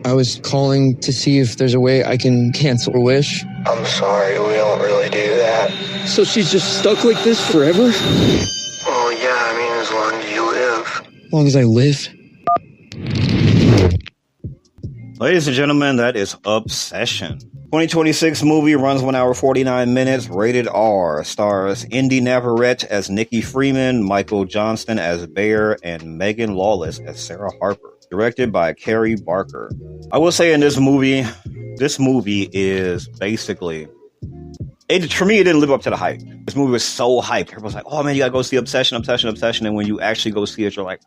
I was calling to see if there's a way I can cancel a wish. I'm sorry, we don't really do that. So she's just stuck like this forever? Well, yeah, I mean, as long as you live. As long as I live? Ladies and gentlemen, that is Obsession. 2026 movie, runs 1 hour 49 minutes, rated R, stars Indy Navarrete as Nikki Freeman, Michael Johnston as Bear, and Megan Lawless as Sarah Harper. Directed by Carrie Barker. I will say in this movie is basically, for me, it didn't live up to the hype. This movie was so hyped. Everyone's like, oh man, you gotta go see Obsession. And when you actually go see it, you're like,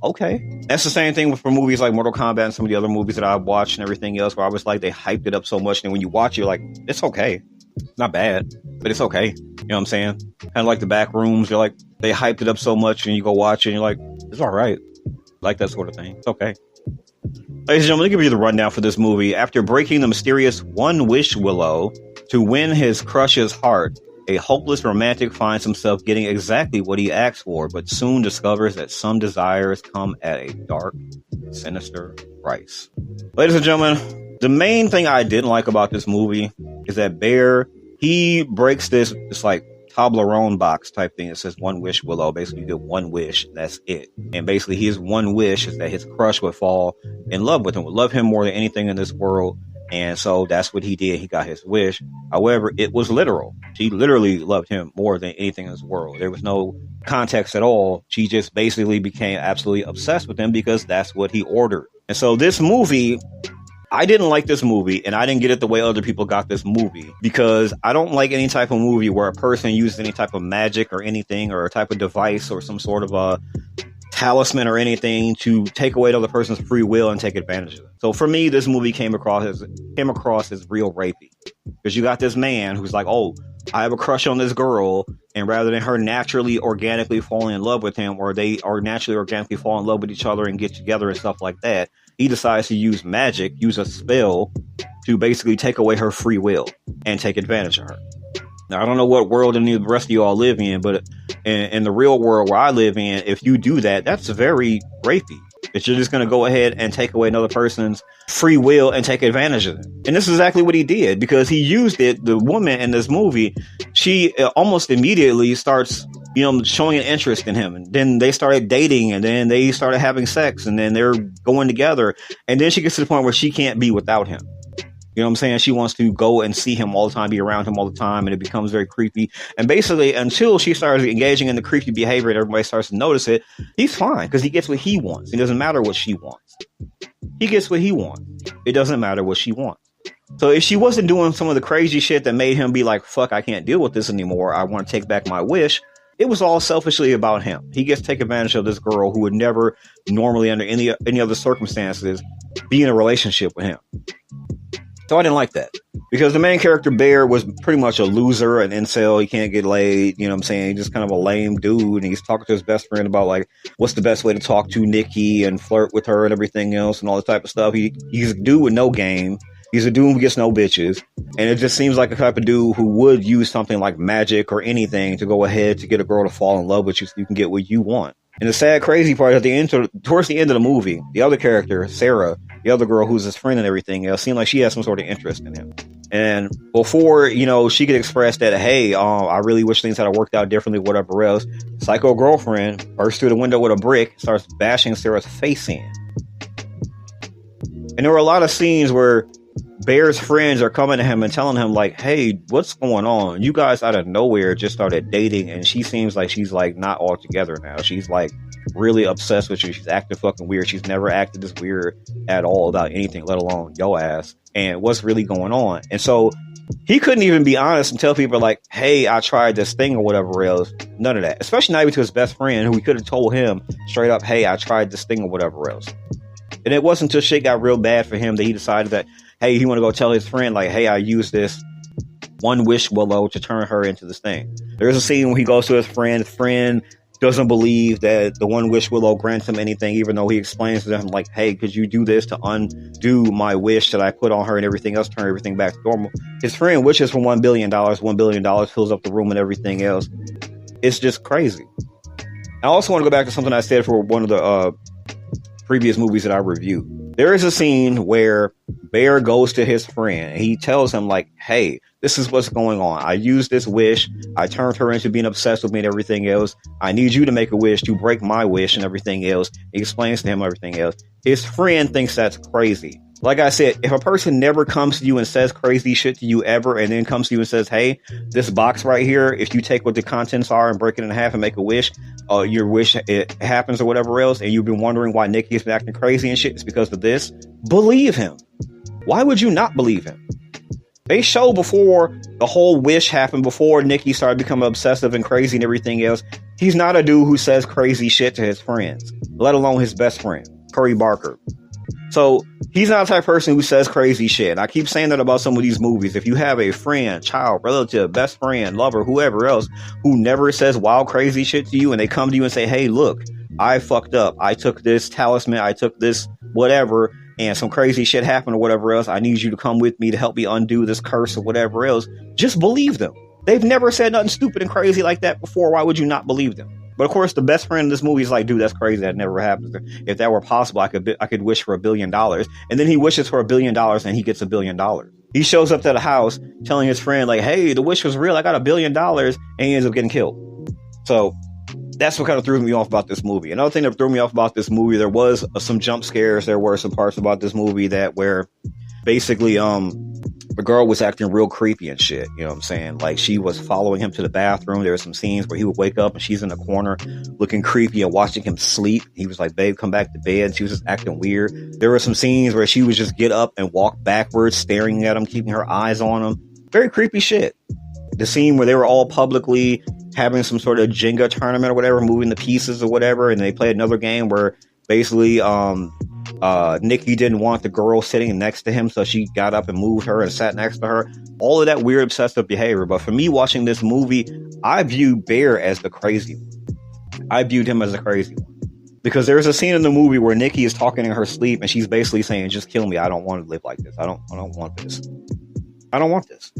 okay. That's the same thing for movies like Mortal Kombat and some of the other movies that I've watched and everything else, where I was like, they hyped it up so much. And when you watch it, you're like, it's okay. It's not bad, but it's okay. You know what I'm saying? Kind of like the back rooms. You're like, they hyped it up so much and you go watch it and you're like, it's all right. Like that sort of thing. It's okay. Ladies and gentlemen, let me give you the rundown for this movie. After breaking the mysterious One Wish Willow to win his crush's heart, a hopeless romantic finds himself getting exactly what he asked for, but soon discovers that some desires come at a dark, sinister price. Ladies and gentlemen, the main thing I didn't like about this movie is that Bear, he breaks this like Toblerone box type thing. It says One Wish Willow. Basically, you get one wish, that's it. And basically, his one wish is that his crush would fall in love with him, would love him more than anything in this world. And so that's what he did. He got his wish. However, it was literal. She literally loved him more than anything in this world. There was no context at all. She just basically became absolutely obsessed with him because that's what he ordered. And so this movie, I didn't like this movie, and I didn't get it the way other people got this movie, because I don't like any type of movie where a person uses any type of magic or anything, or a type of device or some sort of a talisman or anything to take away the other person's free will and take advantage of it. So for me, this movie came across as real rapey, because you got this man who's like, oh, I have a crush on this girl, and rather than her naturally organically falling in love with him, or they are naturally organically fall in love with each other and get together and stuff like that, he decides to use magic, use a spell to basically take away her free will and take advantage of her. Now, I don't know what world any of the rest of you all live in, but in the real world where I live in, if you do that, that's very rapey. That you're just going to go ahead and take away another person's free will and take advantage of it. And this is exactly what he did, because he used it. The woman in this movie, she almost immediately starts, showing an interest in him. And then they started dating, and then they started having sex, and then they're going together. And then she gets to the point where she can't be without him. You know what I'm saying? She wants to go and see him all the time, be around him all the time, and it becomes very creepy. And basically, until she starts engaging in the creepy behavior and everybody starts to notice it, he's fine, because he gets what he wants. It doesn't matter what she wants. He gets what he wants. It doesn't matter what she wants. So if she wasn't doing some of the crazy shit that made him be like, fuck, I can't deal with this anymore, I want to take back my wish, it was all selfishly about him. He gets to take advantage of this girl who would never normally, under any other circumstances, be in a relationship with him. So I didn't like that, because the main character, Bear, was pretty much a loser, an incel. He can't get laid. You know what I'm saying? He's just kind of a lame dude. And he's talking to his best friend about, like, what's the best way to talk to Nikki and flirt with her and everything else and all this type of stuff. He's a dude with no game. He's a dude who gets no bitches. And it just seems like a type of dude who would use something like magic or anything to go ahead to get a girl to fall in love with you so you can get what you want. And the sad, crazy part is towards the end of the movie, the other character, Sarah, the other girl who's his friend and everything else, seemed like she has some sort of interest in him. And before, she could express that, hey, I really wish things had worked out differently, whatever else, psycho girlfriend bursts through the window with a brick, starts bashing Sarah's face in. And there were a lot of scenes where Bear's friends are coming to him and telling him, like, hey, what's going on? You guys out of nowhere just started dating, and she seems like she's like not all together now. She's like really obsessed with you. She's acting fucking weird. She's never acted this weird at all about anything, let alone yo ass. And what's really going on? And so he couldn't even be honest and tell people, like, hey, I tried this thing or whatever else. None of that. Especially not even to his best friend, who he could have told him straight up, hey, I tried this thing or whatever else. And it wasn't until shit got real bad for him that he decided that, hey, he want to go tell his friend, like, hey, I used this One Wish Willow to turn her into this thing. There's a scene where he goes to his friend doesn't believe that the One Wish Willow grants him anything, even though he explains to him, like, hey, could you do this to undo my wish that I put on her and everything else, turn everything back to normal? His friend wishes for $1 billion. $1 billion fills up the room and everything else. It's just crazy. I also want to go back to something I said for one of the previous movies that I reviewed. There is a scene where Bear goes to his friend and he tells him, like, hey, this is what's going on. I used this wish. I turned her into being obsessed with me and everything else. I need you to make a wish to break my wish and everything else. He explains to him everything else. His friend thinks that's crazy. Like I said, if a person never comes to you and says crazy shit to you ever, and then comes to you and says, hey, this box right here, if you take what the contents are and break it in half and make a wish, your wish, it happens or whatever else, and you've been wondering why Nikki has been acting crazy and shit, it's because of this. Believe him. Why would you not believe him? They show before the whole wish happened, before Nikki started becoming obsessive and crazy and everything else, he's not a dude who says crazy shit to his friends, let alone his best friend, Curry Barker. So he's not the type of person who says crazy shit. And I keep saying that about some of these movies. If you have a friend, child, relative, best friend, lover, whoever else, who never says wild, crazy shit to you, and they come to you and say, hey, look, I fucked up. I took this talisman. I took this whatever, and some crazy shit happened or whatever else. I need you to come with me to help me undo this curse or whatever else. Just believe them. They've never said nothing stupid and crazy like that before. Why would you not believe them? But of course, the best friend in this movie is like, dude, that's crazy. That never happens. If that were possible, I could wish for $1 billion. And then he wishes for $1 billion and he gets $1 billion. He shows up to the house telling his friend, like, hey, the wish was real. I got $1 billion. And he ends up getting killed. So that's what kind of threw me off about this movie. Another thing that threw me off about this movie, there was some jump scares. There were some parts about this movie that where basically, the girl was acting real creepy and shit. You know what I'm saying? Like, she was following him to the bathroom. There were some scenes where he would wake up and she's in the corner looking creepy and watching him sleep. He was like, babe, come back to bed. And she was just acting weird. There were some scenes where she would just get up and walk backwards, staring at him, keeping her eyes on him. Very creepy shit. The scene where they were all publicly having some sort of Jenga tournament or whatever, moving the pieces or whatever. And they played another game where basically, Nikki didn't want the girl sitting next to him, so she got up and moved her and sat next to her. All of that weird obsessive behavior. But for me, watching this movie, I view Bear as the crazy one. I viewed him as the crazy one. Because there's a scene in the movie where Nikki is talking in her sleep and she's basically saying, just kill me. I don't want to live like this. I don't want this. I don't want this.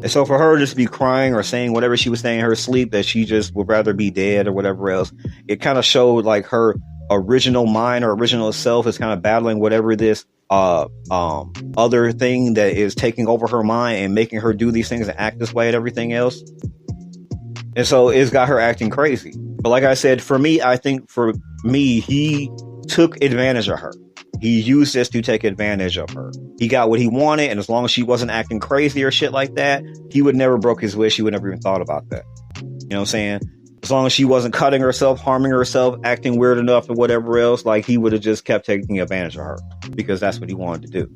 And so for her just to be crying or saying whatever she was saying in her sleep, that she just would rather be dead or whatever else, it kind of showed like her original mind or original self is kind of battling whatever this other thing that is taking over her mind and making her do these things and act this way and everything else. And so it's got her acting crazy. But like I said, for me, I think for me, he took advantage of her. He used this to take advantage of her. He got what he wanted, and as long as she wasn't acting crazy or shit like that, he would never broke his wish. He would never even thought about that. You know what I'm saying? As long as she wasn't cutting herself, harming herself, acting weird enough or whatever else, like, he would have just kept taking advantage of her because that's what he wanted to do.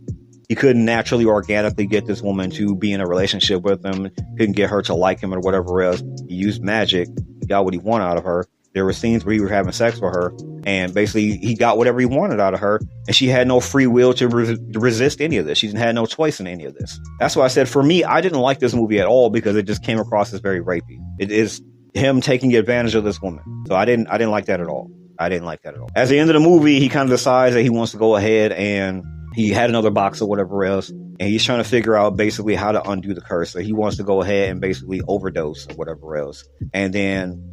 He couldn't naturally, organically get this woman to be in a relationship with him, couldn't get her to like him or whatever else. He used magic. He got what he wanted out of her. There were scenes where he was having sex with her, and basically he got whatever he wanted out of her, and she had no free will to resist any of this. She had no choice in any of this. That's why I said, for me, I didn't like this movie at all because it just came across as very rapey. It is him taking advantage of this woman. So I didn't like that at all. I didn't like that at all. At the end of the movie, he kind of decides that he wants to go ahead, and he had another box or whatever else, and he's trying to figure out basically how to undo the curse. So he wants to go ahead and basically overdose or whatever else. And then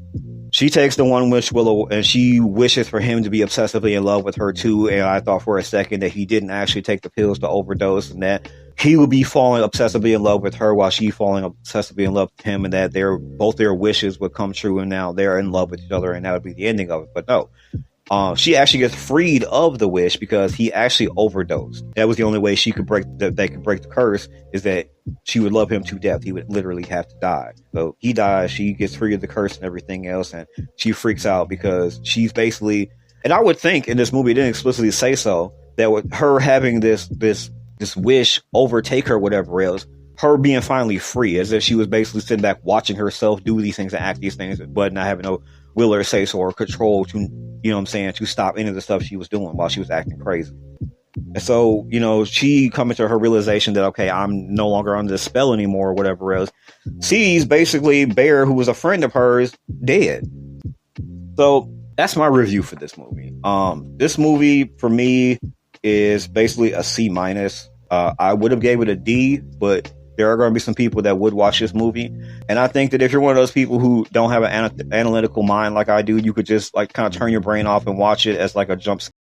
she takes the one wish willow and she wishes for him to be obsessively in love with her too. And I thought for a second that he didn't actually take the pills to overdose, and that he would be falling obsessively in love with her while she falling obsessively in love with him, and that both their wishes would come true, and now they're in love with each other, and that would be the ending of it. But no, she actually gets freed of the wish because he actually overdosed. That was the only way she could they could break the curse, is that she would love him to death. He would literally have to die. So he dies, she gets free of the curse and everything else, and she freaks out because she's basically, and I would think in this movie, it didn't explicitly say so, that with her having this wish overtake her, whatever else, her being finally free, as if she was basically sitting back watching herself do these things and act these things, but not having no will or say so or control to, you know what I'm saying, to stop any of the stuff she was doing while she was acting crazy. And so, you know, she coming to her realization that, okay, I'm no longer under the spell anymore or whatever else, sees basically Bear, who was a friend of hers, dead. So that's my review for this movie. This movie for me is basically a C minus. I would have gave it a D, but there are going to be some people that would watch this movie. And I think that if you're one of those people who don't have an analytical mind like I do, you could just like kind of turn your brain off and watch it as like a jump scare.